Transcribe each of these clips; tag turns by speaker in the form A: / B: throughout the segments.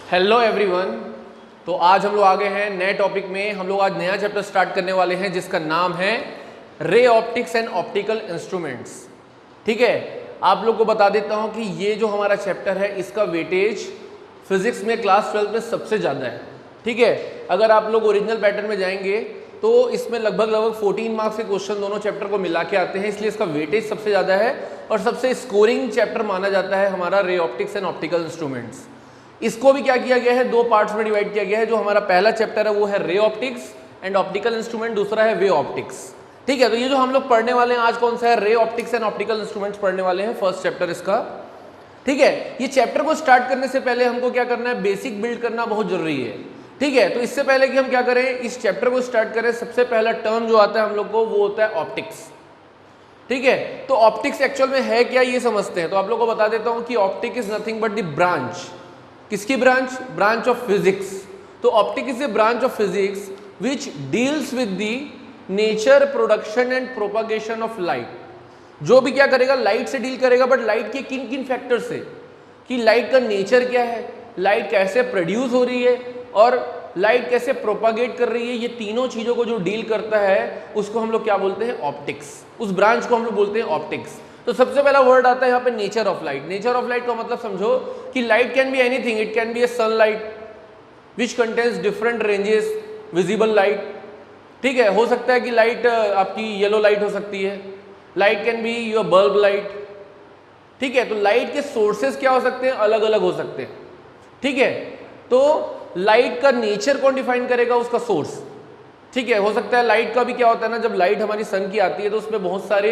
A: Hello everyone. तो आज हम लोग आगे हैं नए टॉपिक में। हम लोग आज नया चैप्टर स्टार्ट करने वाले हैं जिसका नाम है ray optics and optical instruments. ठीक है, आप लोग को बता देता हूं कि ये जो हमारा चैप्टर है इसका वेटेज फिजिक्स में क्लास 12 में सबसे ज़्यादा है। ठीक है, अगर आप लोग ओरिजिनल पैटर्न में जाएंगे तो इसमें लगभग 14 मार्क्स के क्वेश्चन दोनों चैप्टर को मिला के आते हैं, इसलिए इसका वेटेज सबसे ज़्यादा है और सबसे स्कोरिंग चैप्टर माना जाता है हमारा ray optics and optical instruments. इसको भी क्या किया गया है, दो पार्ट्स में डिवाइड किया गया है। जो हमारा पहला चैप्टर है वो है ray optics and optical instrument, दूसरा है वे ऑप्टिक्स। ठीक है, तो ये जो हम लोग पढ़ने वाले हैं आज कौन सा है, ray optics and optical instruments पढ़ने वाले हैं, फर्स्ट चैप्टर इसका। ठीक है, ये चैप्टर को स्टार्ट करने से पहले हमको क्या करना है, बेसिक बिल्ड करना बहुत जरूरी है। ठीक है, तो इससे पहले कि हम क्या करें, इस चैप्टर को स्टार्ट करें, सबसे पहला टर्म जो आता है हम लोग को वो होता है ऑप्टिक्स। ठीक है, तो ऑप्टिक्स एक्चुअल में है क्या ये समझते हैं। तो आप लोग को बता देता हूं कि optic is nothing but the branch, किसकी ब्रांच, ब्रांच ऑफ फिजिक्स। तो optic is a branch of physics which deals with the nature, production and propagation of light. जो भी क्या करेगा, लाइट से डील करेगा, बट लाइट के किन किन फैक्टर से, कि लाइट का नेचर क्या है, लाइट कैसे प्रोड्यूस हो रही है और लाइट कैसे प्रोपागेट कर रही है, ये तीनों चीजों को जो डील करता है उसको हम लोग क्या बोलते हैं, ऑप्टिक्स। उस ब्रांच को हम लोग बोलते हैं ऑप्टिक्स। तो सबसे पहला वर्ड आता है यहाँ पे nature of light. Nature of light का मतलब समझो कि light can be anything, it can be A sunlight which contains different ranges visible light. ठीक है, हो सकता है कि लाइट आपकी येलो लाइट हो सकती है, light can be your bulb light. ठीक है, तो लाइट के सोर्सेस क्या हो सकते हैं, अलग अलग हो सकते हैं। ठीक है, तो लाइट का नेचर कौन डिफाइन करेगा, उसका सोर्स। ठीक है, हो सकता है लाइट का भी क्या होता है ना, जब लाइट हमारी सन की आती है तो उसमें बहुत सारे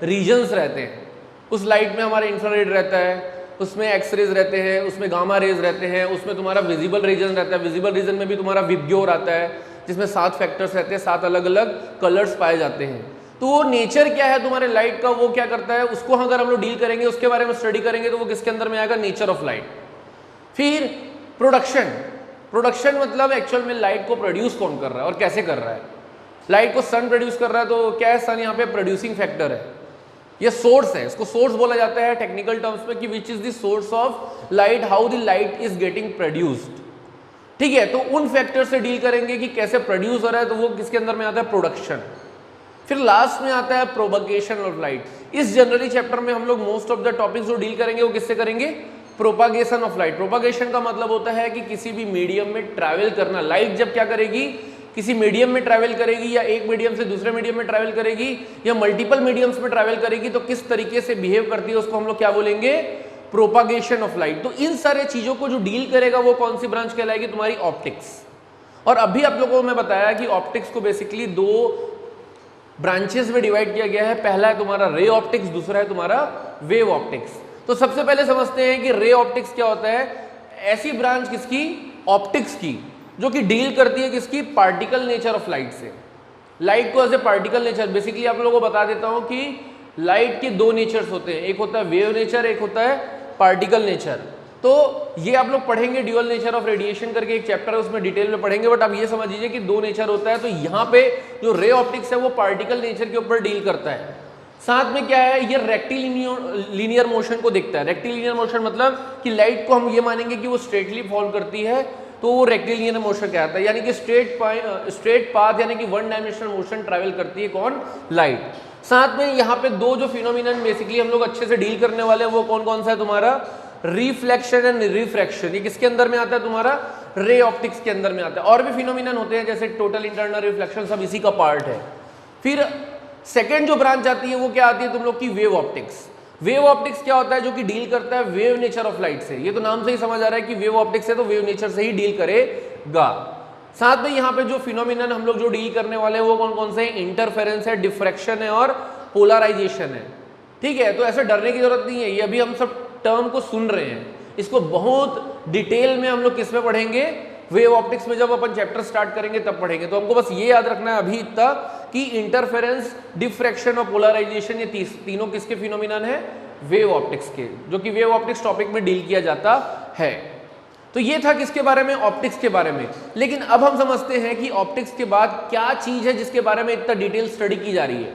A: रीजन्स रहते हैं। उस लाइट में हमारा इंफ्रारेड रहता है, उसमें एक्सरेज रहते हैं, उसमें गामा रेज रहते हैं, उसमें तुम्हारा विजिबल रीजन रहता है। विजिबल रीजन में भी तुम्हारा विबग्योर आता है जिसमें 7 फैक्टर्स रहते हैं, 7 अलग अलग कलर्स पाए जाते हैं। तो वो नेचर क्या है तुम्हारे लाइट का, वो क्या करता है, उसको अगर हम लोग डील करेंगे, उसके बारे में स्टडी करेंगे, तो वो किसके अंदर में आएगा, नेचर ऑफ लाइट। फिर प्रोडक्शन। प्रोडक्शन मतलब एक्चुअल में लाइट को प्रोड्यूस कौन कर रहा है और कैसे कर रहा है। लाइट को सन प्रोड्यूस कर रहा है, तो क्या है, सन यहाँ पे प्रोड्यूसिंग फैक्टर है, ये सोर्स है। इसको सोर्स बोला जाता है टेक्निकल टर्म्स में कि which is the source of light, how the light is getting produced. ठीक है, तो उन फैक्टर से डील करेंगे कि कैसे प्रोड्यूस हो रहा है, तो वो किसके अंदर में आता है, प्रोडक्शन। फिर लास्ट में आता है प्रोपगेशन ऑफ लाइट। इस जनरली चैप्टर में हम लोग मोस्ट ऑफ द टॉपिक्स जो डील करेंगे वो किससे करेंगे, प्रोपागेशन ऑफ लाइट। प्रोपागेशन का मतलब होता है कि किसी भी मीडियम में ट्रैवल करना। लाइट जब क्या करेगी, किसी मीडियम में ट्रैवल करेगी, या एक मीडियम से दूसरे मीडियम में ट्रैवल करेगी, या मल्टीपल मीडियम्स में ट्रैवल करेगी, तो किस तरीके से बिहेव करती है उसको हम लोग क्या बोलेंगे, प्रोपागेशन ऑफ लाइट। तो इन सारे चीजों को जो डील करेगा वो कौन सी ब्रांच कहलाएगी, तुम्हारी ऑप्टिक्स। और अभी आप लोगों को मैं बताया कि ऑप्टिक्स को बेसिकली 2 ब्रांचेस में डिवाइड किया गया है। पहला है तुम्हारा रे ऑप्टिक्स, दूसरा है तुम्हारा वेव ऑप्टिक्स। तो सबसे पहले समझते हैं कि रे ऑप्टिक्स क्या होता है। ऐसी ब्रांच किसकी, ऑप्टिक्स की, जो कि डील करती है किसकी, पार्टिकल नेचर ऑफ लाइट से। लाइट को as a particle nature, basically आप लोगों को बता देता हूं कि लाइट के 2 नेचर्स होते हैं, एक होता है वेव नेचर, एक होता है पार्टिकल नेचर। तो ये आप लोग पढ़ेंगे, ड्यूअल नेचर ऑफ रेडिएशन करके एक चैप्टर है, उसमें डिटेल में पढ़ेंगे। बट आप ये समझ लीजिए कि 2 नेचर होता है। तो यहाँ पे जो रे ऑप्टिक्स है वो पार्टिकल नेचर के ऊपर डील करता है। साथ में क्या है, ये रेक्टिलिनियर मोशन को देखता है। रेक्टिलिनियर मोशन मतलब कि लाइट को हम ये मानेंगे कि वो स्ट्रेटली फॉल करती है, तो वो रेक्टिलिनियर मोशन कहता है, यानी कि स्ट्रेट पाथ, यानी कि 1 डायमेंशनल मोशन ट्रैवल करती है कौन, लाइट। साथ में यहाँ पे 2 जो फिनोमिनन बेसिकली हम लोग अच्छे से डील करने वाले हैं वो कौन कौन सा है, तुम्हारा रिफ्लेक्शन एंड रिफ्रैक्शन। ये किसके अंदर में आता है, तुम्हारा रे ऑप्टिक्स के अंदर में आता है। और भी फिनोमिनन होते हैं जैसे टोटल इंटरनल रिफ्लेक्शन, सब इसी का पार्ट है। फिर सेकेंड जो ब्रांच आती है वो क्या आती है तुम लोग की, वेव ऑप्टिक्स। वेव ऑप्टिक्स क्या होता है, जो कि डील करता है वेव नेचर ऑफ लाइट से। ये तो नाम से ही समझ आ रहा है कि वेव ऑप्टिक्स है तो वेव नेचर से ही डील करेगा। साथ में यहाँ पे जो फिनोमिनन हम लोग जो डील करने वाले हैं वो कौन कौन से हैं, इंटरफेरेंस है, डिफ्रैक्शन है और पोलराइजेशन है। ठीक है, तो ऐसे डरने की जरूरत नहीं है, ये अभी हम सब टर्म को सुन रहे हैं, इसको बहुत डिटेल में हम लोग किस में पढ़ेंगे, वेव ऑप्टिक्स में जब अपन चैप्टर स्टार्ट करेंगे तब पढ़ेंगे। तो हमको बस ये याद रखना है अभी इतना कि इंटरफेरेंस, डिफ्रैक्शन और पोलराइजेशन, ये तीनों किसके फिनोमिनन है, वेव ऑप्टिक्स के, जो कि वेव ऑप्टिक्स टॉपिक में डील किया जाता है। तो ये था किसके बारे में, ऑप्टिक्स के बारे में। लेकिन अब हम समझते हैं कि ऑप्टिक्स के बाद क्या चीज है जिसके बारे में इतना डिटेल स्टडी की जा रही है।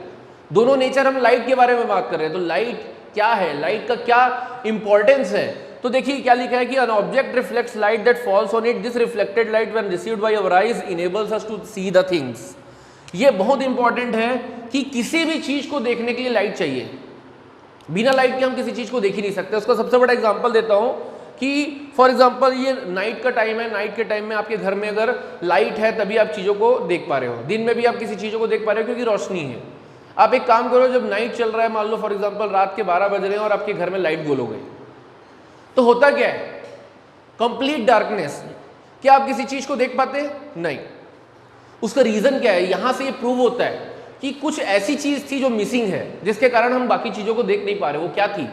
A: दोनों नेचर, हम लाइट के बारे में बात कर रहे हैं, तो लाइट क्या है, लाइट का क्या इंपॉर्टेंस है। तो देखिए क्या लिखा है कि an object reflects light that falls on it. This reflected light when received by our eyes enables us to see the things. ये बहुत इंपॉर्टेंट है कि किसी भी चीज को देखने के लिए लाइट चाहिए, बिना लाइट के हम किसी चीज को देख ही नहीं सकते। उसका सबसे बड़ा एग्जांपल देता हूं कि फॉर एग्जांपल ये नाइट का टाइम है, नाइट के टाइम में आपके घर में अगर लाइट है तभी आप चीज़ों को देख पा रहे हो, दिन में भी आप किसी चीज़ों को देख पा रहे हो क्योंकि रोशनी है। आप एक काम करो, जब नाइट चल रहा है, मान लो फॉर एग्जांपल रात के 12 बज रहे हैं और आपके घर में लाइट गोल हो गई, तो होता क्या है, कंप्लीट डार्कनेस। क्या आप किसी चीज़ को देख पाते हैं? नहीं। उसका रीज़न क्या है? यहाँ से ये प्रूव होता है कि कुछ ऐसी चीज़ थी जो मिसिंग है, जिसके कारण हम बाकी चीज़ों को देख नहीं पा रहे। वो क्या थी?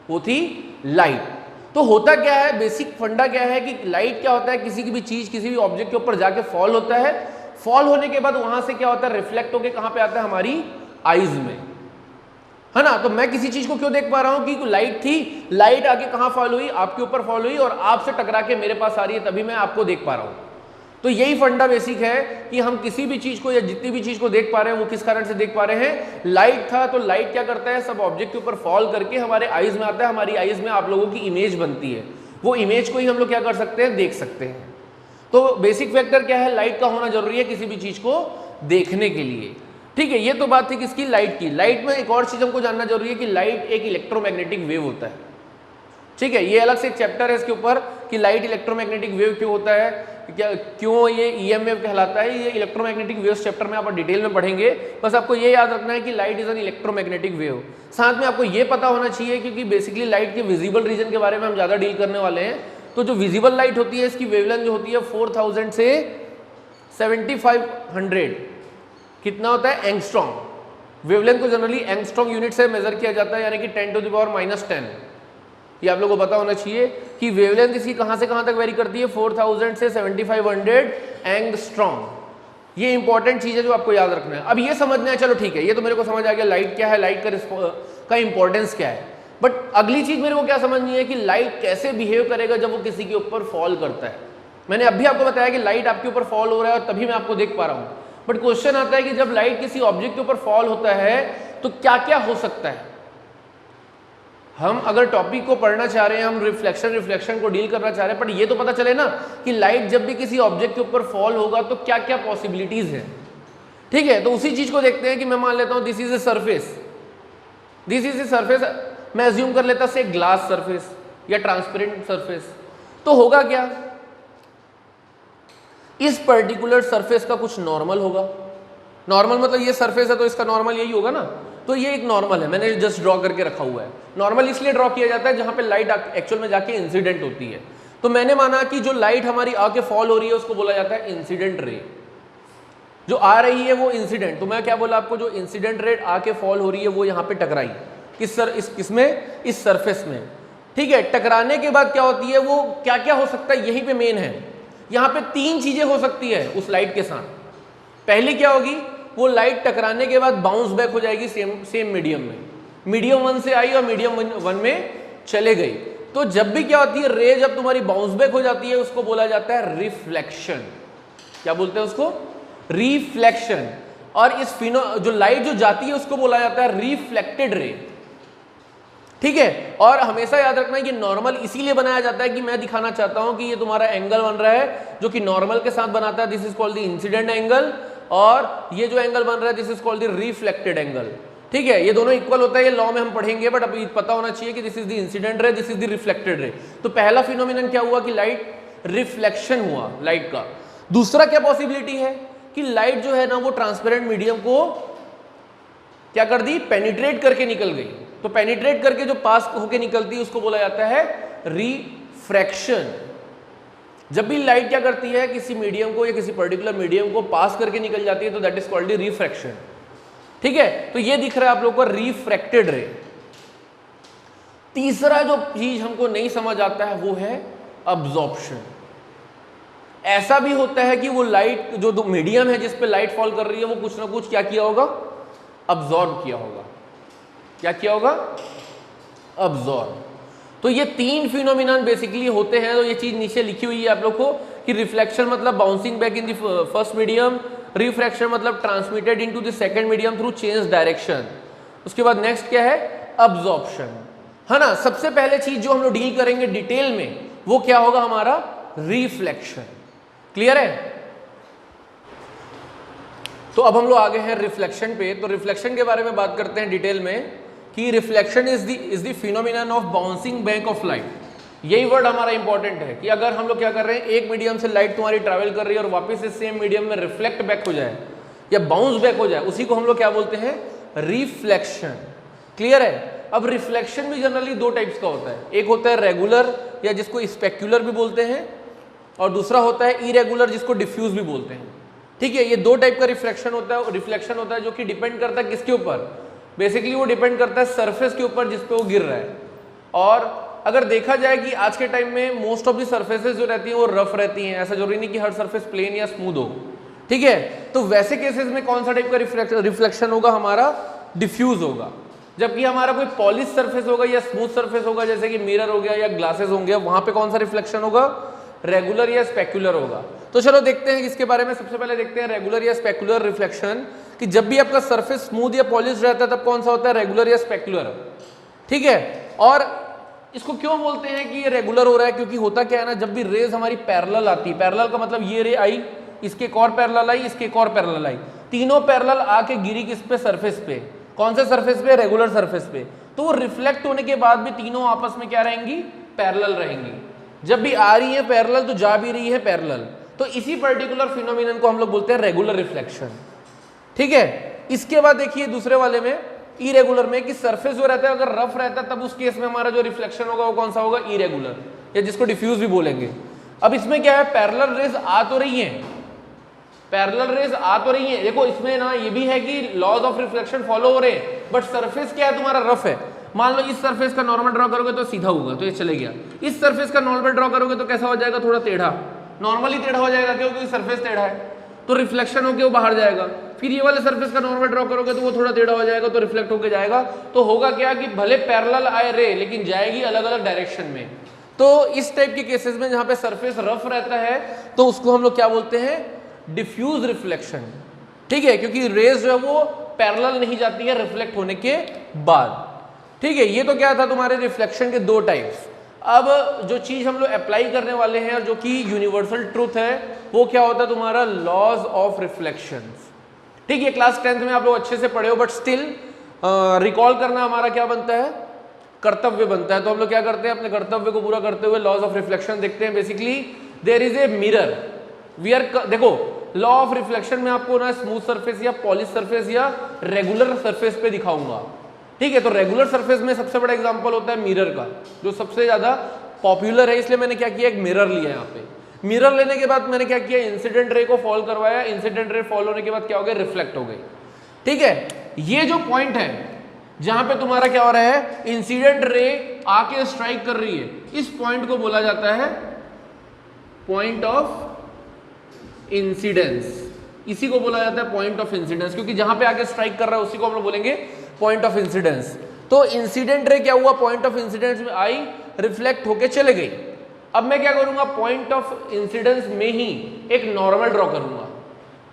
A: वो थी लाइट। तो होता क्या है, बेसिक फंडा क्या है कि लाइट क्या होता है, किसी की भी चीज किसी भी ऑब्जेक्ट के ऊपर जाके फॉल होता है, फॉल होने के बाद वहां से क्या होता है, रिफ्लेक्ट होके कहां पे आता है, हमारी आईज में, है ना। तो मैं किसी चीज को क्यों देख पा रहा हूं कि लाइट थी, लाइट आके कहां फॉल हुई, आपके ऊपर फॉल हुई और आपसे टकरा के मेरे पास आ रही है, तभी मैं आपको देख पा रहा हूं। तो यही फंडा बेसिक है कि हम किसी भी चीज को या जितनी भी चीज को देख पा रहे हैं वो किस कारण से देख पा रहे हैं, लाइट था। तो लाइट क्या करता है, सब ऑब्जेक्ट के ऊपर फॉल करके हमारे आईज में आता है, हमारी आईज में आप लोगों की इमेज बनती है, वो इमेज को ही हम लोग क्या कर सकते हैं, देख सकते हैं। तो बेसिक फैक्टर क्या है, लाइट का होना जरूरी है किसी भी चीज को देखने के लिए। ठीक है, ये तो बात थी किसकी, लाइट की। लाइट में एक और चीज हमको जानना जरूरी है कि लाइट एक इलेक्ट्रोमैग्नेटिक वेव होता है। ठीक है, ये अलग से एक चैप्टर है इसके ऊपर कि लाइट इलेक्ट्रोमैग्नेटिक वेव क्यों होता है, क्या क्यों ये ईएम वेव कहलाता है। ये इलेक्ट्रोमैग्नेटिक वेव्स चैप्टर में आप डिटेल में पढ़ेंगे। बस आपको ये याद रखना है कि light is an electromagnetic wave. साथ में आपको ये पता होना चाहिए, क्योंकि बेसिकली लाइट के विजिबल रीजन के बारे में हम ज़्यादा डील करने वाले हैं। तो जो विजिबल लाइट होती है, इसकी वेवलेंथ जो होती है 4000 से 7500 कितना होता है, एंगस्ट्रॉम। वेवलेंथ को जनरली एंगस्ट्रॉम यूनिट से मेजर किया जाता है, यानी कि 10⁻⁻10। ये आप लोगों को पता होना चाहिए कि वेवलेंथ इसकी कहां से कहां तक वेरी करती है, 4000 से 7500 एंगस्ट्रॉम। ये इंपॉर्टेंट चीज है जो आपको याद रखना है। अब ये समझना है, चलो ठीक है, ये तो मेरे को समझ आ गया लाइट क्या है, लाइट का इंपॉर्टेंस क्या है। बट अगली चीज मेरे को क्या समझनी है कि लाइट कैसे बिहेव करेगा जब वो किसी के ऊपर फॉल करता है। मैंने अभी आपको बताया कि लाइट आपके ऊपर फॉल हो रहा है और तभी मैं आपको देख पा रहा हूं। बट क्वेश्चन आता है कि जब लाइट किसी ऑब्जेक्ट के ऊपर फॉल होता है तो क्या क्या हो सकता है। हम अगर टॉपिक को पढ़ना चाह रहे हैं, हम रिफ्लेक्शन को डील करना चाह रहे हैं, पर ये तो पता चले ना कि लाइट जब भी किसी ऑब्जेक्ट के ऊपर फॉल होगा तो क्या क्या पॉसिबिलिटीज है। ठीक है, तो उसी चीज को देखते हैं कि मैं मान लेता हूं this is a surface, this is a surface, मैं अज्यूम कर लेता से ग्लास सरफेस या ट्रांसपेरेंट सरफेस। तो होगा क्या, इस पर्टिकुलर सरफेस का कुछ नॉर्मल होगा। नॉर्मल मतलब ये सरफेस है तो इसका नॉर्मल यही होगा ना। तो ये एक नॉर्मल है, मैंने जस्ट ड्रॉ करके रखा हुआ है। नॉर्मल इसलिए ड्रॉ किया जाता है जहां पे लाइट एक्चुअल में जाके इंसिडेंट होती है। तो मैंने माना कि जो लाइट हमारी आके फॉल हो रही है उसको बोला जाता है इंसिडेंट रे। जो आ रही है वो इंसिडेंट, तो मैं क्या बोला आपको, जो इंसिडेंट रे आके फॉल हो रही है वो यहाँ पे टकराई किसमें, इस सरफेस में। ठीक है, टकराने के बाद क्या होती है, वो क्या क्या हो सकता है, यहीं पे मेन है। यहाँ पे 3 चीजें हो सकती है उस लाइट के साथ। पहली क्या होगी, वो लाइट टकराने के बाद बाउंस बैक हो जाएगी सेम मीडियम में। मीडियम 1 से आई और मीडियम 1 में चले गई। तो जब भी क्या होती है, रे जब तुम्हारी बाउंस बैक हो जाती है उसको बोला जाता है रिफ्लेक्शन। क्या बोलते हैं उसको, रिफ्लेक्शन। और इस जो लाइट जो जाती है उसको बोला जाता है रिफ्लेक्टेड रे। ठीक है, और हमेशा याद रखना है कि नॉर्मल इसीलिए बनाया जाता है कि मैं दिखाना चाहता हूं कि ये तुम्हारा एंगल बन रहा है जो कि नॉर्मल के साथ बनाता है, this is called the incident angle. और ये जो एंगल बन रहा है this is called the reflected angle. ठीक है, ये दोनों इक्वल होता है, ये लॉ में हम पढ़ेंगे, बट अभी पता होना चाहिए कि this is the incident ray, this is the reflected ray. तो पहला फिनोमिनन क्या हुआ कि लाइट रिफ्लेक्शन हुआ लाइट का। दूसरा क्या पॉसिबिलिटी है कि लाइट जो है ना वो ट्रांसपेरेंट मीडियम को क्या कर दी, पेनिट्रेट करके निकल गई। तो पेनिट्रेट करके जो पास होके निकलती है उसको बोला जाता है रिफ्रैक्शन। जब भी लाइट क्या करती है, किसी मीडियम को या किसी पर्टिकुलर मीडियम को पास करके निकल जाती है तो that is called the refraction. ठीक है, तो ये दिख रहा है आप लोगों को रिफ्रैक्टेड रे। तीसरा जो चीज हमको नहीं समझ आता है वो है अब्जॉर्प्शन। ऐसा भी होता है कि वो लाइट जो मीडियम है जिस पे लाइट फॉल कर रही है वो कुछ ना कुछ क्या किया होगा, अब्जॉर्ब किया होगा। क्या किया होगा, अब्जॉर्ब। तो ये 3 फिनोमिनन बेसिकली होते हैं। तो ये चीज नीचे लिखी हुई है आप लोग को कि रिफ्लेक्शन मतलब bouncing back in the first medium, refraction मतलब transmitted into the second medium through change direction. उसके बाद नेक्स्ट क्या है, अब्जॉर्प्शन। है ना। सबसे पहले चीज जो हम लोग डील करेंगे डिटेल में वो क्या होगा, हमारा रिफ्लेक्शन। क्लियर है। तो अब हम लोग आगे हैं रिफ्लेक्शन पे। तो रिफ्लेक्शन के बारे में बात करते हैं डिटेल में कि reflection is the phenomenon of bouncing back of light. यही वर्ड हमारा इंपॉर्टेंट है कि अगर हम लोग क्या कर रहे हैं, एक मीडियम से लाइट तुम्हारी ट्रैवल कर रही है और वापस इस सेम मीडियम में रिफ्लेक्ट बैक हो जाए या बाउंस बैक हो जाए, उसी को हम लोग क्या बोलते हैं, रिफ्लेक्शन। क्लियर है। अब रिफ्लेक्शन भी जनरली दो टाइप्स का होता है, एक होता है रेगुलर या जिसको स्पेक्युलर भी बोलते हैं, और दूसरा होता है इरेगुलर जिसको डिफ्यूज भी बोलते हैं। ठीक है, ये दो टाइप का रिफ्लेक्शन होता है जो कि डिपेंड करता है किसके ऊपर, बेसिकली वो डिपेंड करता है सरफेस के ऊपर जिस पे वो गिर रहा है। और अगर देखा जाए कि आज के टाइम में मोस्ट ऑफ द सरफेसेस जो रहती हैं वो रफ रहती हैं, ऐसा जरूरी नहीं कि हर सरफेस प्लेन या स्मूथ हो। ठीक है, तो वैसे केसेस में कौन सा टाइप का रिफ्लेक्शन होगा, हमारा डिफ्यूज होगा। जबकि हमारा कोई पॉलिश सरफेस होगा या स्मूथ सरफेस होगा, जैसे कि मिरर हो गया या ग्लासेस होंगे, वहां पे कौन सा रिफ्लेक्शन होगा, रेगुलर या स्पेक्युलर होगा। तो चलो देखते हैं इसके बारे में। सबसे पहले देखते हैं रेगुलर या स्पेक्युलर रिफ्लेक्शन, कि जब भी आपका सरफेस स्मूथ या पॉलिश रहता है तब कौन सा होता है, रेगुलर या स्पेक्युलर। ठीक है, और इसको क्यों बोलते हैं कि ये रेगुलर हो रहा है, क्योंकि होता क्या है ना, जब भी रेज हमारी पैरेलल आती है, पैरेलल का मतलब ये रे आई, इसके एक और पैरेलल आई, इसके एक और पैरेलल आई, तीनों पैरेलल आके गिरी किस पे, सरफेस पे। कौन से सरफेस पे, रेगुलर सरफेस पे। तो वो रिफ्लेक्ट होने के बाद भी तीनों आपस में क्या रहेंगी, पैरेलल रहेंगी। जब भी आ रही है पैरेलल तो जा भी रही है पैरेलल। तो इसी पर्टिकुलर फिनोमिनन को हम लोग बोलते हैं रेगुलर रिफ्लेक्शन। ठीक है, इसके बाद देखिए दूसरे वाले में, इरेगुलर में, कि सरफेस जो रहता है अगर रफ रहता है तब उस केस में हमारा जो रिफ्लेक्शन होगा वो कौन सा होगा, इरेगुलर, या जिसको डिफ्यूज भी बोलेंगे। अब इसमें क्या है, पैरेलल रेज आ तो रही हैं, पैरेलल रेज आ तो रही है। देखो इसमें ना ये भी है कि लॉज ऑफ रिफ्लेक्शन फॉलो हो रहे हैं, बट सरफेस क्या है तुम्हारा, रफ है। मान लो इस सरफेस का नॉर्मल ड्रॉ करोगे तो सीधा होगा, तो ये चले गया। इस सरफेस का नॉर्मल ड्रॉ करोगे तो कैसा हो जाएगा, थोड़ा टेढ़ा, नॉर्मली टेढ़ा हो जाएगा, क्योंकि सरफेस टेढ़ा है तो रिफ्लेक्शन होकर वो बाहर जाएगा। फिर ये वाले सरफेस का नॉर्मल ड्रॉ करोगे तो वो थोड़ा टेढ़ा हो जाएगा, तो रिफ्लेक्ट होकर जाएगा। तो होगा क्या कि भले पैरेलल आए रे, लेकिन जाएगी अलग अलग डायरेक्शन में। तो इस टाइप के केसेस में जहां पे सरफेस रफ रहता है तो उसको हम लोग क्या बोलते हैं, डिफ्यूज रिफ्लेक्शन। ठीक है, क्योंकि रेज जो है वो पैरेलल नहीं जाती है रिफ्लेक्ट होने के बाद। ठीक है, ये तो क्या था तुम्हारे रिफ्लेक्शन के दो टाइप्स। अब जो चीज हम लोग अप्लाई करने वाले हैं और जो कि यूनिवर्सल ट्रूथ है वो क्या होता है तुम्हारा, लॉज ऑफ रिफ्लेक्शंस। ठीक है, क्लास 10th में आप लोग अच्छे से पढ़े हो, बट स्टिल रिकॉल करना हमारा क्या बनता है, कर्तव्य बनता है। तो हम लोग क्या करते हैं, अपने कर्तव्य को पूरा करते हुए लॉज ऑफ रिफ्लेक्शन देखते हैं। Basically there is a mirror, we are, देखो लॉ ऑफ रिफ्लेक्शन में आपको ना स्मूथ सरफेस या पॉलिश सरफेस या रेगुलर सरफेस पे दिखाऊंगा। ठीक है, तो रेगुलर सरफेस में सबसे बड़ा एग्जांपल होता है मिरर का, जो सबसे ज्यादा पॉपुलर है। इसलिए मैंने क्या किया, एक मिरर लिया यहाँ पे। मिरर लेने के बाद मैंने क्या किया, इंसिडेंट रे को फॉल करवाया। इंसिडेंट रे फॉल होने के बाद क्या हो गया, रिफ्लेक्ट हो गई। ठीक है, ये जो पॉइंट है जहां पे तुम्हारा क्या हो रहा है, इंसिडेंट रे आके स्ट्राइक कर रही है, इस पॉइंट को बोला जाता है पॉइंट ऑफ इंसिडेंस। इसी को बोला जाता है पॉइंट ऑफ इंसिडेंस, क्योंकि जहां पे आके स्ट्राइक कर रहा है उसी को हम लोग बोलेंगे पॉइंट ऑफ इंसिडेंस। तो इंसिडेंट रे क्या हुआ, पॉइंट ऑफ इंसिडेंस में आई, रिफ्लेक्ट होके चले गई। अब मैं क्या करूंगा, पॉइंट ऑफ इंसिडेंस में ही एक नॉर्मल ड्रॉ करूंगा।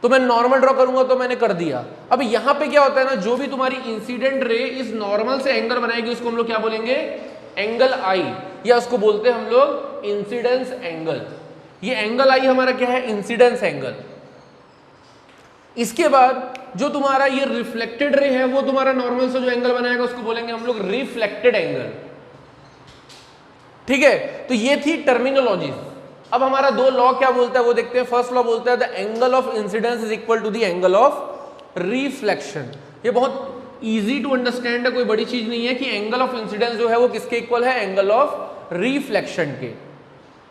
A: तो मैं नॉर्मल ड्रॉ करूंगा तो मैंने कर दिया। अब यहां पे क्या होता है ना, जो भी तुम्हारी इंसिडेंट रे इस नॉर्मल से एंगल बनाएगी उसको हम लोग क्या बोलेंगे, एंगल आई, या उसको बोलते हैं हम लोग इंसिडेंस एंगल। ये एंगल आई हमारा क्या है, इंसिडेंस एंगल। इसके बाद जो तुम्हारा ये रिफ्लेक्टेड रे है वो तुम्हारा नॉर्मल से जो एंगल बनाएगा उसको बोलेंगे हम लोग रिफ्लेक्टेड एंगल। ठीक है, तो ये थी टर्मिनोलॉजी। अब हमारा दो लॉ क्या बोलता है वो देखते हैं। फर्स्ट लॉ बोलता है the angle of incidence is equal to the angle of reflection. ये बहुत इजी टू अंडरस्टैंड है, कोई बड़ी चीज नहीं है कि एंगल ऑफ इंसिडेंस जो है वो किसके इक्वल है, एंगल ऑफ रिफ्लेक्शन के।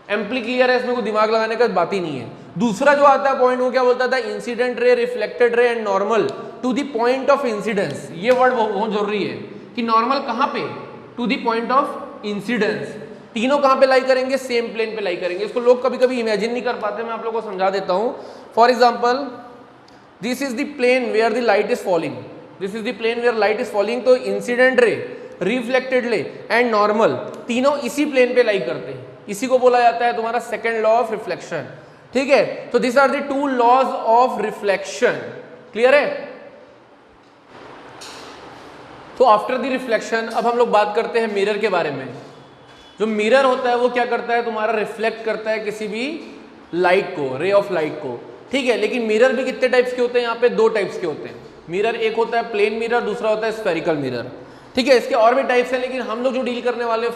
A: एम्पली क्लियर है, इसमें कोई दिमाग लगाने का बात ही नहीं है। दूसरा जो आता है पॉइंट वो क्या बोलता था, incident ray, reflected ray and normal to the point of incidence. ये वर्ड बहुत जरूरी है कि नॉर्मल कहां पे, to the point of incidence. तीनों कहां पे लाई करेंगे, सेम प्लेन पे लाई करेंगे। इसको लोग कभी कभी इमेजिन नहीं कर पाते, मैं आप लोगों को समझा देता हूं। For example, this is the plane where the light is falling, this is the plane where light is falling. तो incident ray, reflected ray and normal तीनों इसी प्लेन पे लाई करते हैं। इसी को बोला जाता है तुम्हारा सेकेंड लॉ ऑफ रिफ्लेक्शन। ठीक है, तो this are the two laws of reflection. Clear है। तो आफ्टर द रिफ्लेक्शन अब हम लोग बात करते हैं मिरर के बारे में। जो मिरर होता है वो क्या करता है, तुम्हारा रिफ्लेक्ट करता है किसी भी लाइट को, रे ऑफ लाइट को, ठीक है। लेकिन मिरर भी कितने टाइप्स के होते हैं, यहाँ पे 2 टाइप्स के होते हैं मिरर। एक होता है प्लेन मिरर, दूसरा होता है स्फेरिकल मिरर, ठीक है। इसके और भी टाइप्स हैं, लेकिन हम लोग जो डील करने वाले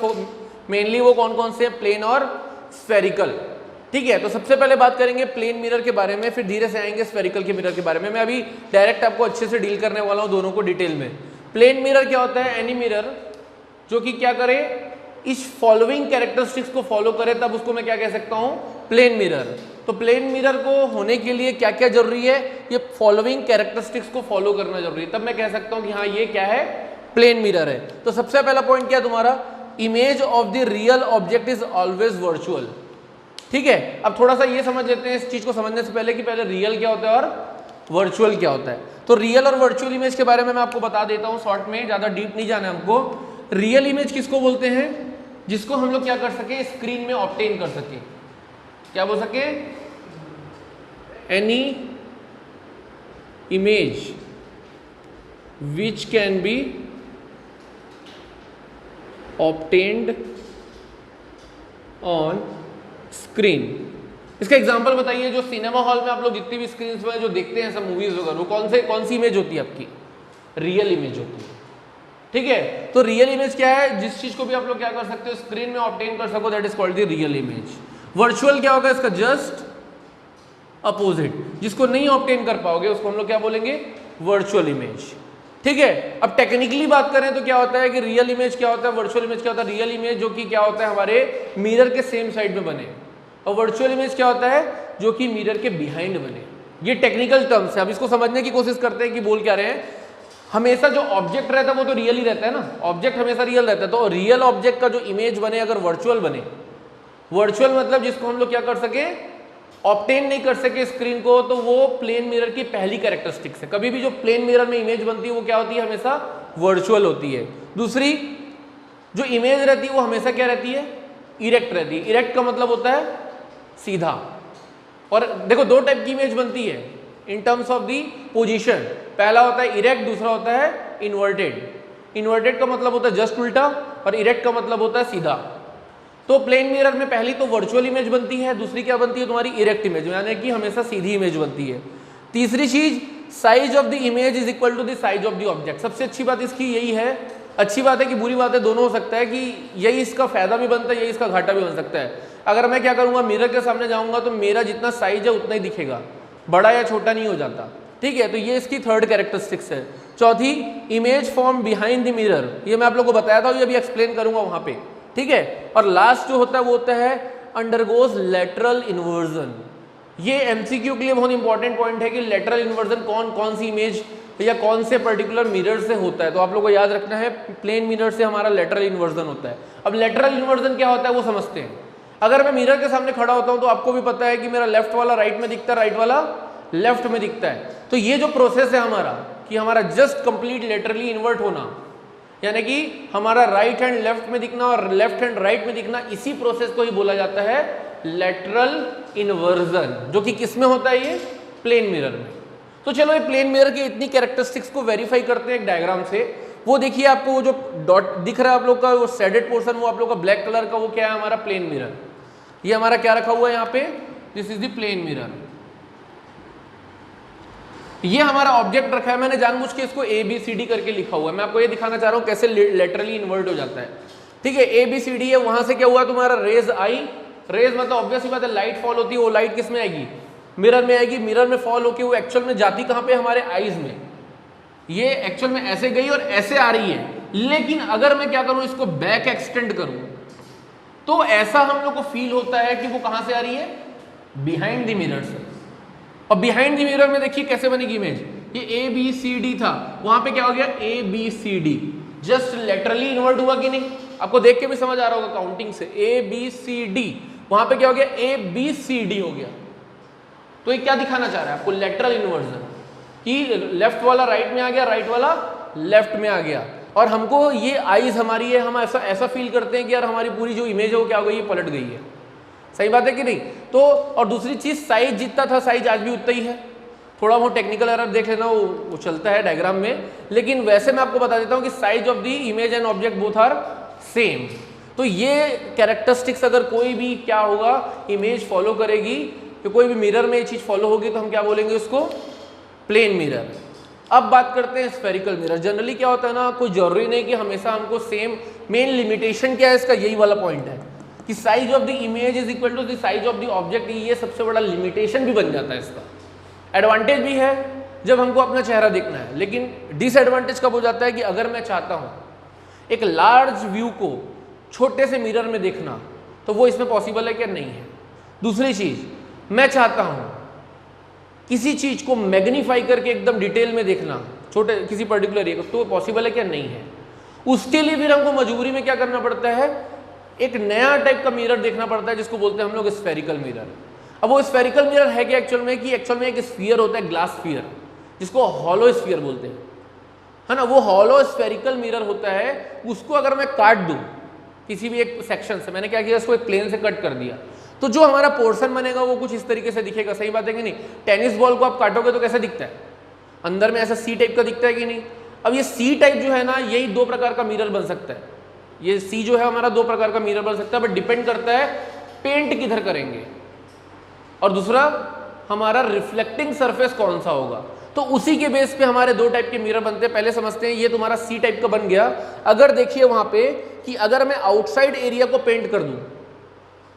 A: मेनली वो कौन कौन से हैं, प्लेन और स्फेरिकल, ठीक है। तो सबसे पहले बात करेंगे प्लेन मिरर के बारे में, फिर धीरे से आएंगे स्फेरिकल के मिरर के बारे में। मैं अभी डायरेक्ट आपको अच्छे से डील करने वाला हूँ दोनों को डिटेल में। प्लेन मिरर क्या होता है, एनी मिरर जो कि क्या करे, इस फॉलोइंग कैरेक्टरिस्टिक्स को फॉलो करे, तब उसको मैं क्या कह सकता हूँ, प्लेन मिरर। तो प्लेन मिरर को होने के लिए क्या क्या जरूरी है, ये फॉलोइंग कैरेक्टरिस्टिक्स को फॉलो करना जरूरी है, तब मैं कह सकता हूँ कि हाँ ये क्या है, प्लेन मिरर है। तो सबसे पहला पॉइंट क्या है तुम्हारा, image of the real object is always virtual, ठीक है। अब थोड़ा सा ये समझ लेते हैं इस चीज को समझने से पहले कि पहले रियल क्या होता है और वर्चुअल क्या होता है। तो रियल और वर्चुअल इमेज के बारे में मैं आपको बता देता हूँ शॉर्ट में, ज्यादा डीप नहीं जाना है हमको। रियल इमेज किसको बोलते हैं, जिसको हम लोग क्या कर सके, स्क्रीन में ऑब्टेन कर सके, क्या बोल सके, any image which can be obtained on screen. इसका एग्जांपल बताइए, जो सिनेमा हॉल में आप लोग जितनी भी स्क्रीन पर जो देखते हैं सब मूवीज वगैरह, वो कौन सी इमेज होती है आपकी, रियल इमेज होती है, ठीक है। तो रियल इमेज क्या है, जिस चीज को भी आप लोग क्या कर सकते हो, स्क्रीन में ऑब्टेन कर सको, that is called the real image. Virtual क्या होगा, इसका जस्ट अपोजिट, जिसको नहीं ऑब्टेन कर पाओगे उसको हम लोग क्या बोलेंगे, वर्चुअल इमेज, ठीक है। अब टेक्निकली बात करें तो क्या होता है कि रियल इमेज क्या होता है, वर्चुअल इमेज क्या होता है। रियल इमेज जो कि क्या होता है, हमारे मिरर के सेम साइड में बने, और वर्चुअल इमेज क्या होता है, जो कि मिरर के बिहाइंड बने। ये टेक्निकल टर्म्स है, अब इसको समझने की कोशिश करते हैं कि बोल क्या रहे हैं। हमेशा जो ऑब्जेक्ट रहता है वो तो रियल ही रहता है ना, ऑब्जेक्ट हमेशा रियल रहता है। तो रियल ऑब्जेक्ट का जो इमेज बने अगर वर्चुअल बने, वर्चुअल मतलब जिसको हम लोग क्या कर सके, ऑब्टेन नहीं कर सके स्क्रीन को, तो वो प्लेन मिरर की पहली कैरेक्टरिस्टिक्स है। कभी भी जो प्लेन मिरर में इमेज बनती है वो क्या होती है, हमेशा वर्चुअल होती है। दूसरी जो इमेज रहती है वो हमेशा क्या रहती है, इरेक्ट रहती है। इरेक्ट का मतलब होता है सीधा। और देखो 2 टाइप की इमेज बनती है in terms of the position, पहला होता है इरेक्ट, दूसरा होता है इन्वर्टेड। इन्वर्टेड का मतलब होता है जस्ट उल्टा, और इरेक्ट का मतलब होता है सीधा। तो प्लेन मिरर में पहली तो वर्चुअल इमेज बनती है, दूसरी क्या बनती है तुम्हारी, इरेक्ट इमेज, यानी कि हमेशा सीधी इमेज बनती है। तीसरी चीज, size of the image is equal to the size of the object. सबसे अच्छी बात इसकी यही है, अच्छी बात है कि बुरी बात है, दोनों हो सकता है कि यही इसका फायदा भी बनता है, यही इसका घाटा भी बन सकता है। अगर मैं क्या करूंगा, मिरर के सामने जाऊंगा तो मेरा जितना साइज है उतना ही दिखेगा, बड़ा या छोटा नहीं हो जाता, ठीक है। तो ये इसकी थर्ड कैरेक्टरिस्टिक्स है। चौथी, image form behind the mirror, ये मैं आप लोगों को बताया था, ये अभी एक्सप्लेन करूंगा वहां पे, ठीक है। और लास्ट जो होता है वो होता है अंडरगोज लेटरल इन्वर्जन। ये एमसीक्यू के लिए बहुत इंपॉर्टेंट पॉइंट है कि लेटरल इन्वर्जन कौन सी इमेज या कौन से पर्टिकुलर मिरर से होता है। तो आप लोगों को याद रखना है, प्लेन मिरर से हमारा लेटरल इन्वर्जन होता है। अब लेटरल इन्वर्जन क्या होता है वो समझते हैं। अगर मैं मिरर के सामने खड़ा होता हूं तो आपको भी पता है कि मेरा लेफ्ट वाला राइट में दिखता है, राइट वाला लेफ्ट में दिखता है। तो ये जो प्रोसेस है हमारा, कि हमारा जस्ट कंप्लीट लेटरली इन्वर्ट होना, यानी कि हमारा राइट हैंड लेफ्ट में दिखना और लेफ्ट हैंड राइट में दिखना, इसी प्रोसेस को ही बोला जाता है लेटरल इन्वर्जन, जो कि किस में होता है, ये प्लेन मिरर में। तो चलो ये प्लेन मिरर के इतनी कैरेक्टरिस्टिक्स को वेरीफाई करते हैं एक डायग्राम से। वो देखिए आपको वो जो डॉट दिख रहा है आप लोग का, वो शेडेड पोर्शन, वो आप लोग का ब्लैक कलर का, वो क्या है, हमारा प्लेन मिरर। ये हमारा क्या रखा हुआ है यहाँ पे, this is the plane mirror. ये हमारा ऑब्जेक्ट रखा है, मैंने जानबूझ के इसको ABCD करके लिखा हुआ है। मैं आपको ये दिखाना चाह रहा हूँ कैसे लेटरली इन्वर्ट हो जाता है, ठीक है। ABCD है, वहां से क्या हुआ तुम्हारा, रेज आई। रेज मतलब ऑब्वियसली बात है, लाइट फॉल होती है, वो लाइट किस में आएगी, मिरर में आएगी। मिरर में फॉल होकर वो एक्चुअल में जाती कहाँ पे, हमारे आईज में। ये एक्चुअल में ऐसे गई और ऐसे आ रही है, लेकिन अगर मैं क्या करूं, इसको बैक एक्सटेंड करूं, तो ऐसा हम लोग को फील होता है कि वो कहां से आ रही है, बिहाइंड द मिरर से। और बिहाइंड द मिरर में देखिए कैसे बनेगी इमेज, ये ABCD था, वहां पे क्या हो गया, ABCD, जस्ट लेटरली इन्वर्ट हुआ कि नहीं, आपको देख के भी समझ आ रहा होगा काउंटिंग से, ABCD, वहां पे क्या हो गया, ABCD हो गया। तो ये क्या दिखाना चाह रहा है आपको, लेटरल इन्वर्जन, कि लेफ्ट वाला राइट में आ गया, राइट वाला लेफ्ट में आ गया। और हमको ये आईज हमारी है, हम ऐसा फील करते हैं कि यार हमारी पूरी जो इमेज है वो क्या हो गई, ये पलट गई है। सही बात है कि नहीं। तो और दूसरी चीज, साइज जितना था साइज आज भी उतना ही है, थोड़ा बहुत टेक्निकल एरर देख लेना, वो चलता है डायग्राम में, लेकिन वैसे मैं आपको बता देता हूँ कि size of the image and object both are same. तो ये कैरेक्टरिस्टिक्स अगर कोई भी क्या होगा, इमेज फॉलो करेगी, कि कोई भी मिरर में ये चीज़ फॉलो होगी तो हम क्या बोलेंगे उसको, प्लेन मिरर। अब बात करते हैं स्फेरिकल मिरर। जनरली क्या होता है ना, कोई जरूरी नहीं कि हमेशा हमको सेम, मेन लिमिटेशन क्या है इसका, यही वाला पॉइंट है कि size of the image is equal to the size of the object. ये सबसे बड़ा लिमिटेशन भी बन जाता है इसका। एडवांटेज भी है जब हमको अपना चेहरा देखना है, लेकिन डिसएडवांटेज कब हो जाता है कि अगर मैं चाहता हूँ एक लार्ज व्यू को छोटे से मिरर में देखना, तो वो इसमें पॉसिबल है क्या, नहीं है। दूसरी चीज, मैं चाहता हूँ किसी चीज को मैग्नीफाई करके एकदम डिटेल में देखना, छोटे किसी पर्टिकुलर एरिया को, तो पॉसिबल है क्या, नहीं है। उसके लिए फिर हमको मजबूरी में क्या करना पड़ता है, एक नया टाइप का मिरर देखना पड़ता है, जिसको बोलते हैं हम लोग स्फेरिकल मिरर। अब वो स्फेरिकल मिरर है क्या एक्चुअल में, कि एक्चुअल में एक स्फीयर होता है, ग्लास स्फीयर, जिसको हॉलो स्फीयर बोलते हैं, है ना। वो हॉलो स्फेरिकल मिरर होता है, उसको अगर मैं काट दूं किसी भी एक सेक्शन से, मैंने क्या किया, इसको एक प्लेन से कट कर दिया, तो जो हमारा पोर्शन बनेगा वो कुछ इस तरीके से दिखेगा। सही बात है कि नहीं। टेनिस बॉल को आप काटोगे तो कैसा दिखता है, अंदर में ऐसा सी टाइप का दिखता है कि नहीं। अब ये सी टाइप जो है ना, यही दो प्रकार का मिरर बन सकता है। ये सी जो है हमारा दो प्रकार का मिरर बन सकता है, बट डिपेंड करता है पेंट किधर करेंगे, और दूसरा हमारा रिफ्लेक्टिंग सरफेस कौन सा होगा। तो उसी के बेस पे हमारे दो टाइप के मिरर बनते हैं। पहले समझते हैं, ये तुम्हारा सी टाइप का बन गया। अगर देखिए वहां पे कि अगर मैं आउटसाइड एरिया को पेंट कर दूं,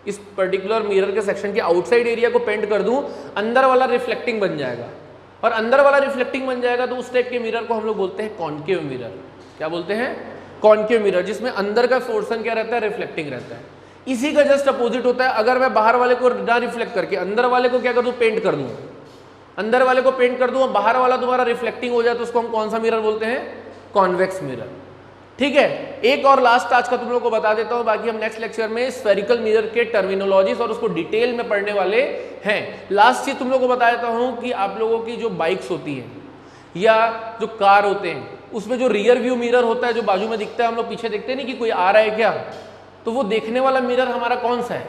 A: इस पर्टिकुलर मिरर के सेक्शन के आउटसाइड एरिया को पेंट कर दूं, अंदर वाला रिफ्लेक्टिंग बन जाएगा, और अंदर वाला रिफ्लेक्टिंग बन जाएगा तो उस टाइप के मिरर को हम लोग बोलते हैं कॉन्केव मिरर। क्या बोलते हैं, कॉन्केव मिरर, जिसमें अंदर का पोर्शन क्या रहता है, रिफ्लेक्टिंग रहता है। इसी का जस्ट अपोजिट होता है, अगर मैं बाहर वाले को ना रिफ्लेक्ट करके अंदर वाले को क्या कर दूं, पेंट कर दूं, अंदर वाले को पेंट कर दूं और बाहर वाला तुम्हारा रिफ्लेक्टिंग हो जाए, तो उसको हम कौन सा मिरर बोलते हैं, कॉन्वेक्स मिरर। ठीक है। एक और लास्ट आज का तुम लोग को बता देता हूं, बाकी हम नेक्स्ट लेक्चर में स्फेरिकल मिरर के टर्मिनोलॉजीज और उसको डिटेल में पढ़ने वाले हैं। लास्ट चीज तुम लोग को बता देता हूं कि आप लोगों की जो बाइक्स होती हैं या जो कार होते हैं, उसमें जो रियर व्यू मिरर होता है, जो बाजू में दिखता है, हम लोग पीछे देखते हैं नहीं कि कोई आ रहा है क्या, तो वो देखने वाला मिरर हमारा कौन सा है,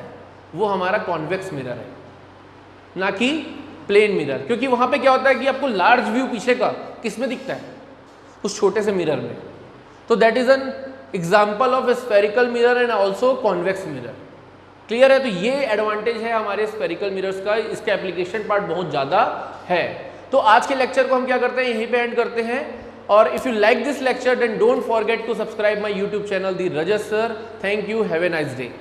A: वो हमारा कॉन्वेक्स मिरर है, ना कि प्लेन मिरर। क्योंकि वहां पे क्या होता है कि आपको लार्ज व्यू पीछे का किस में दिखता है, उस छोटे से मिरर में। तो that is an example of spherical mirror and also convex mirror. Clear है। तो ये एडवांटेज है हमारे स्फेरिकल मिरर्स का, इसका एप्लीकेशन पार्ट बहुत ज्यादा है। तो आज के लेक्चर को हम क्या करते हैं, यहीं पे एंड करते हैं। और if you like this lecture then don't forget to subscribe my YouTube channel the Rajat sir. Thank you, have a nice day,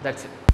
A: that's it.